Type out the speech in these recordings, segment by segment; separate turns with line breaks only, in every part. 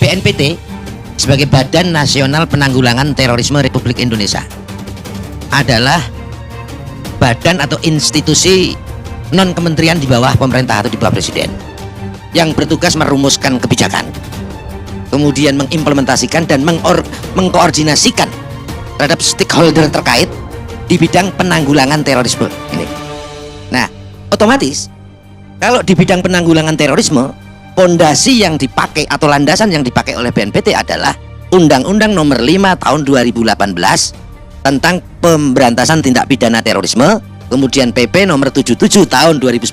BNPT sebagai Badan Nasional Penanggulangan Terorisme Republik Indonesia adalah badan atau institusi non kementerian di bawah pemerintah atau di bawah presiden yang bertugas merumuskan kebijakan, kemudian mengimplementasikan dan mengkoordinasikan terhadap stakeholder terkait di bidang penanggulangan terorisme ini. Nah, otomatis kalau di bidang penanggulangan terorisme, pondasi yang dipakai atau landasan yang dipakai oleh BNPT adalah Undang-Undang Nomor 5 Tahun 2018 tentang pemberantasan tindak pidana terorisme, kemudian PP Nomor 77 Tahun 2019,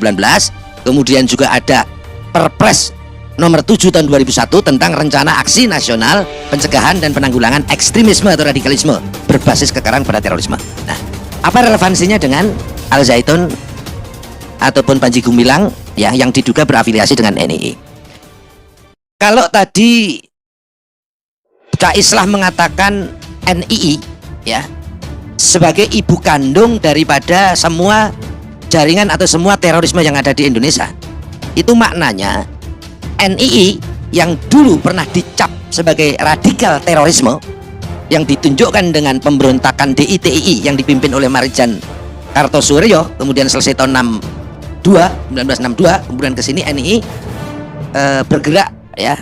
kemudian juga ada Perpres Nomor 7 Tahun 2001 tentang Rencana Aksi Nasional Pencegahan dan Penanggulangan Ekstremisme atau Radikalisme berbasis kekerasan pada terorisme. Nah, apa relevansinya dengan Al Zaitun ataupun Panji Gumilang ya, yang diduga berafiliasi dengan NII? Kalau tadi Cak Islah mengatakan NII ya sebagai ibu kandung daripada semua jaringan atau semua terorisme yang ada di Indonesia, itu maknanya NII yang dulu pernah dicap sebagai radikal terorisme yang ditunjukkan dengan pemberontakan DITII yang dipimpin oleh Marijan Kartosuryo, kemudian selesai tahun 1962, kemudian ke sini NII bergerak ya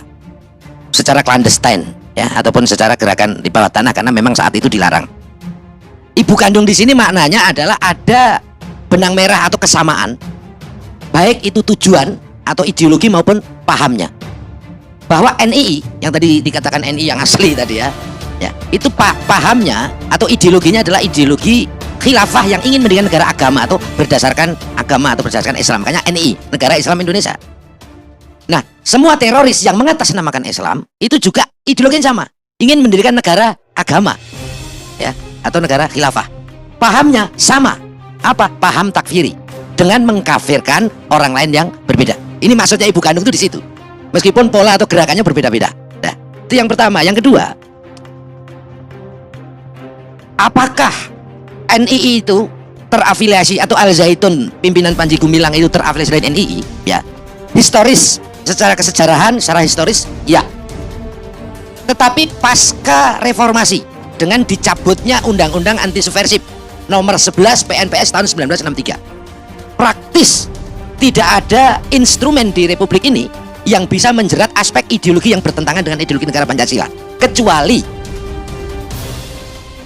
secara clandestine ya, ataupun secara gerakan di bawah tanah karena memang saat itu dilarang. Ibu kandung di sini maknanya adalah ada benang merah atau kesamaan, baik itu tujuan atau ideologi maupun pahamnya. Bahwa NII yang tadi dikatakan NII yang asli tadi ya, itu pahamnya atau ideologinya adalah ideologi khilafah yang ingin mendirikan negara agama atau berdasarkan agama atau berdasarkan Islam. Makanya NII, Negara Islam Indonesia. Nah, semua teroris yang mengatasnamakan Islam itu juga ideologinya sama, ingin mendirikan negara agama ya, atau negara khilafah. Pahamnya sama, apa? Paham takfiri, dengan mengkafirkan orang lain yang berbeda. Ini maksudnya ibu kandung itu di situ, meskipun pola atau gerakannya berbeda-beda. Nah, itu yang pertama. Yang kedua, apakah NII itu terafiliasi atau Al Zaitun pimpinan Panji Gumilang itu terafiliasi dari NII? Ya, historis, secara kesejarahan, secara historis, ya. Tetapi pasca reformasi dengan dicabutnya Undang-Undang Anti Subversif Nomor 11 PNPS tahun 1963, praktis tidak ada instrumen di Republik ini yang bisa menjerat aspek ideologi yang bertentangan dengan ideologi negara Pancasila, kecuali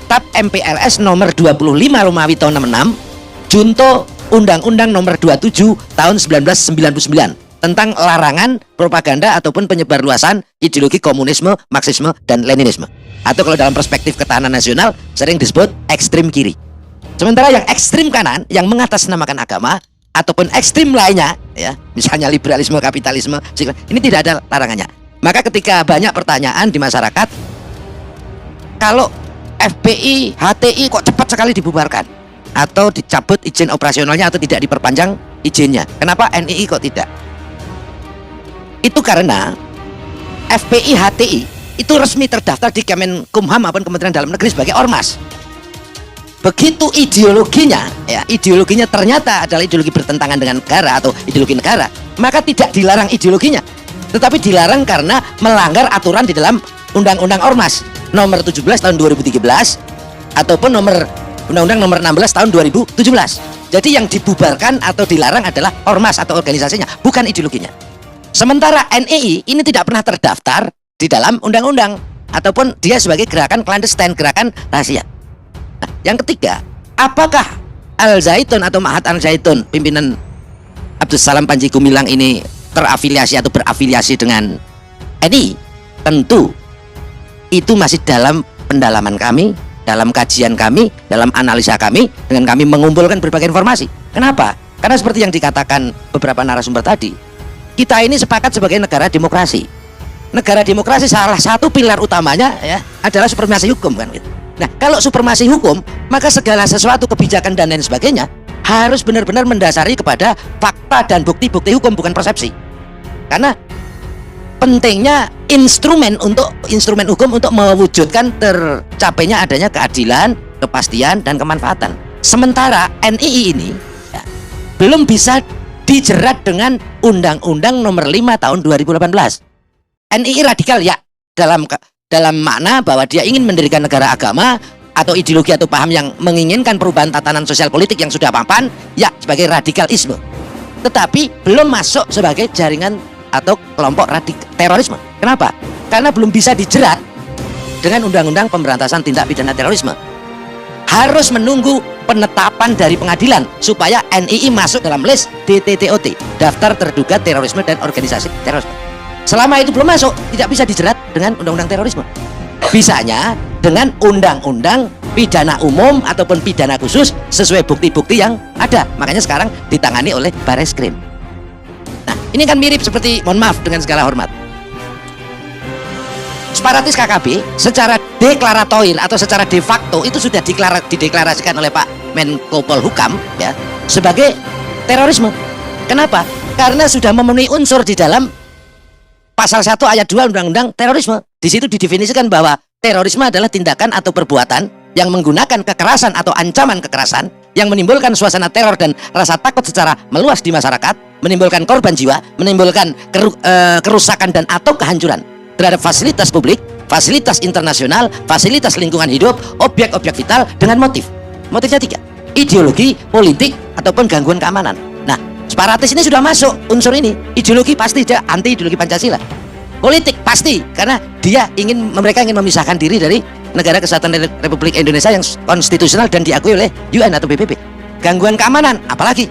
TAP MPLS nomor 25 Romawi tahun 66, Junto Undang-Undang nomor 27 tahun 1999 tentang larangan propaganda ataupun penyebarluasan ideologi komunisme, Marxisme, dan Leninisme, atau kalau dalam perspektif ketahanan nasional sering disebut ekstrim kiri. Sementara yang ekstrim kanan yang mengatasnamakan agama ataupun ekstrim lainnya ya, misalnya liberalisme, kapitalisme, ini tidak ada larangannya. Maka ketika banyak pertanyaan di masyarakat, kalau FPI, HTI kok cepat sekali dibubarkan atau dicabut izin operasionalnya atau tidak diperpanjang izinnya, kenapa NII kok tidak? Itu karena FPI, HTI itu resmi terdaftar di Kemenkumham maupun Kementerian Dalam Negeri sebagai ormas. Begitu ideologinya ya, ideologinya ternyata adalah ideologi bertentangan dengan negara atau ideologi negara, maka tidak dilarang ideologinya, tetapi dilarang karena melanggar aturan di dalam Undang-Undang Ormas nomor 17 tahun 2013 ataupun nomor Undang-Undang nomor 16 tahun 2017. Jadi yang dibubarkan atau dilarang adalah ormas atau organisasinya, bukan ideologinya. Sementara NII ini tidak pernah terdaftar di dalam undang-undang ataupun dia sebagai gerakan clandestine, gerakan rahasia. Nah, yang ketiga, apakah Al Zaitun atau Mahat Al Zaitun pimpinan Abdus Salam Panji Gumilang ini terafiliasi atau berafiliasi dengan NII? Tentu itu masih dalam pendalaman kami, dalam kajian kami, dalam analisa kami, dengan kami mengumpulkan berbagai informasi. Kenapa? Karena seperti yang dikatakan beberapa narasumber tadi, kita ini sepakat sebagai negara demokrasi. Negara demokrasi salah satu pilar utamanya ya adalah supremasi hukum kan gitu. Nah, kalau supremasi hukum, maka segala sesuatu, kebijakan dan lain sebagainya harus benar-benar mendasari kepada fakta dan bukti-bukti hukum, bukan persepsi. Karena pentingnya instrumen hukum untuk mewujudkan tercapainya adanya keadilan, kepastian, dan kemanfaatan. Sementara NII ini ya, belum bisa dijerat dengan Undang-Undang nomor 5 tahun 2018. NII radikal ya, dalam makna bahwa dia ingin mendirikan negara agama atau ideologi atau paham yang menginginkan perubahan tatanan sosial politik yang sudah mapan, ya sebagai radikalisme. Tetapi belum masuk sebagai jaringan atau kelompok terorisme. Kenapa? Karena belum bisa dijerat dengan Undang-Undang Pemberantasan Tindak Pidana Terorisme. Harus menunggu penetapan dari pengadilan supaya NII masuk dalam list DTTOT, Daftar Terduga Terorisme dan Organisasi Terorisme. Selama itu belum masuk, tidak bisa dijerat dengan Undang-Undang Terorisme. Bisanya dengan Undang-Undang Pidana Umum ataupun pidana khusus sesuai bukti-bukti yang ada. Makanya sekarang ditangani oleh Bareskrim. Nah, ini kan mirip seperti, mohon maaf dengan segala hormat, separatis KKB secara deklaratoir atau secara de facto itu sudah dideklarasikan oleh Pak Menko Polhukam ya sebagai terorisme. Kenapa? Karena sudah memenuhi unsur di dalam pasal 1 ayat 2 Undang-Undang Terorisme. Di situ didefinisikan bahwa terorisme adalah tindakan atau perbuatan yang menggunakan kekerasan atau ancaman kekerasan yang menimbulkan suasana teror dan rasa takut secara meluas di masyarakat, menimbulkan korban jiwa, menimbulkan kerusakan dan atau kehancuran terhadap fasilitas publik, fasilitas internasional, fasilitas lingkungan hidup, objek-objek vital dengan motifnya 3, ideologi, politik, ataupun gangguan keamanan. Nah, separatis ini sudah masuk unsur ini. Ideologi pasti dia anti ideologi Pancasila. Politik pasti, karena mereka ingin memisahkan diri dari Negara Kesatuan Republik Indonesia yang konstitusional dan diakui oleh UN atau PBB. Gangguan keamanan, apalagi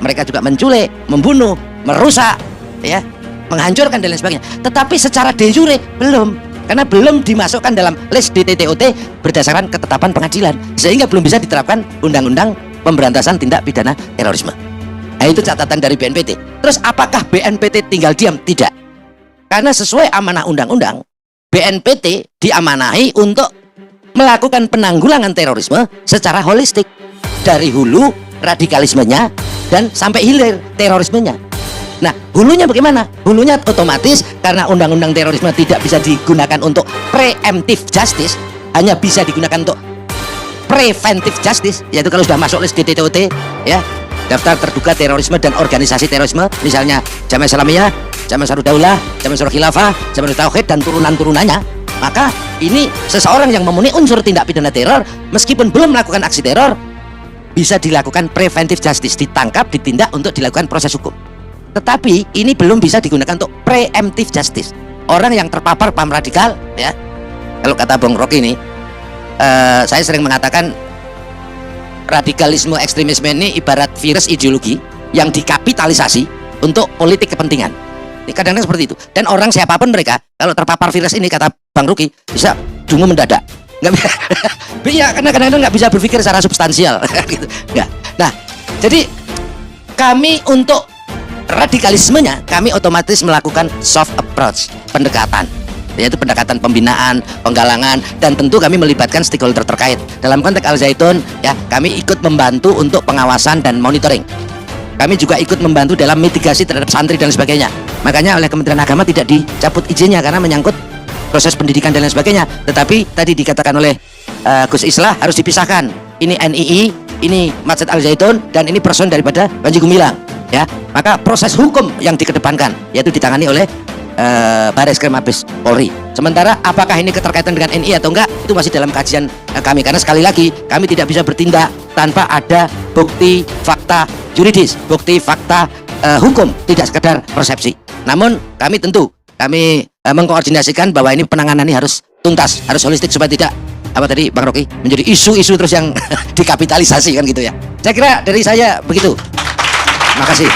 mereka juga menculik, membunuh, merusak, ya, menghancurkan dan lain sebagainya. Tetapi secara de jure belum, karena belum dimasukkan dalam list DTTOT berdasarkan ketetapan pengadilan, sehingga belum bisa diterapkan Undang-Undang Pemberantasan Tindak Pidana Terorisme. Nah, itu catatan dari BNPT. Terus apakah BNPT tinggal diam? Tidak. Karena sesuai amanah undang-undang, BNPT diamanahi untuk melakukan penanggulangan terorisme secara holistik, dari hulu radikalismenya dan sampai hilir terorismenya. Nah, hulunya bagaimana? Hulunya otomatis karena undang-undang terorisme tidak bisa digunakan untuk preemptive justice, hanya bisa digunakan untuk preventive justice, yaitu kalau sudah masuk list DTTOT, ya, Daftar Terduga Terorisme dan Organisasi Terorisme, misalnya Jamaah Islamiyah, Jamaah Ansarud Daulah, Jamaah Ansarul Khilafah, Jamaah Tauhid dan turunan-turunannya, maka ini seseorang yang memenuhi unsur tindak pidana teror meskipun belum melakukan aksi teror bisa dilakukan preventive justice, ditangkap, ditindak untuk dilakukan proses hukum. Tetapi ini belum bisa digunakan untuk preemptive justice. Orang yang terpapar paham radikal, ya, kalau kata Bung Rocky ini, saya sering mengatakan radikalisme ekstremisme ini ibarat virus ideologi yang dikapitalisasi untuk politik kepentingan. Ini kadang-kadang seperti itu. Dan orang siapapun mereka, kalau terpapar virus ini, kata Bang Rocky, bisa dungu mendadak. Nggak bisa. Iya, karena kadang-kadang nggak bisa berpikir secara substansial. Gitu. Nggak. Nah, jadi kami untuk radikalismenya, kami otomatis melakukan soft approach, pendekatan, yaitu pendekatan pembinaan, penggalangan, dan tentu kami melibatkan stakeholder terkait. Dalam konteks Al Zaitun, ya, kami ikut membantu untuk pengawasan dan monitoring. Kami juga ikut membantu dalam mitigasi terhadap santri dan sebagainya. Makanya oleh Kementerian Agama tidak dicabut izinnya karena menyangkut proses pendidikan dan lain sebagainya. Tetapi tadi dikatakan oleh Gus Islah harus dipisahkan. Ini NII, ini Masjid Al Zaitun, dan ini person daripada Panji Gumilang. Ya, maka proses hukum yang dikedepankan yaitu ditangani oleh Bareskrim Mabes Polri. Sementara apakah ini keterkaitan dengan NI atau enggak, itu masih dalam kajian kami, karena sekali lagi kami tidak bisa bertindak tanpa ada bukti fakta juridis, bukti fakta hukum, tidak sekedar persepsi. Namun kami tentu mengkoordinasikan bahwa ini penanganan ini harus tuntas, harus holistik supaya tidak apa tadi Bang Rocky menjadi isu-isu terus yang dikapitalisasi kan gitu ya. Saya kira dari saya begitu. Terima kasih.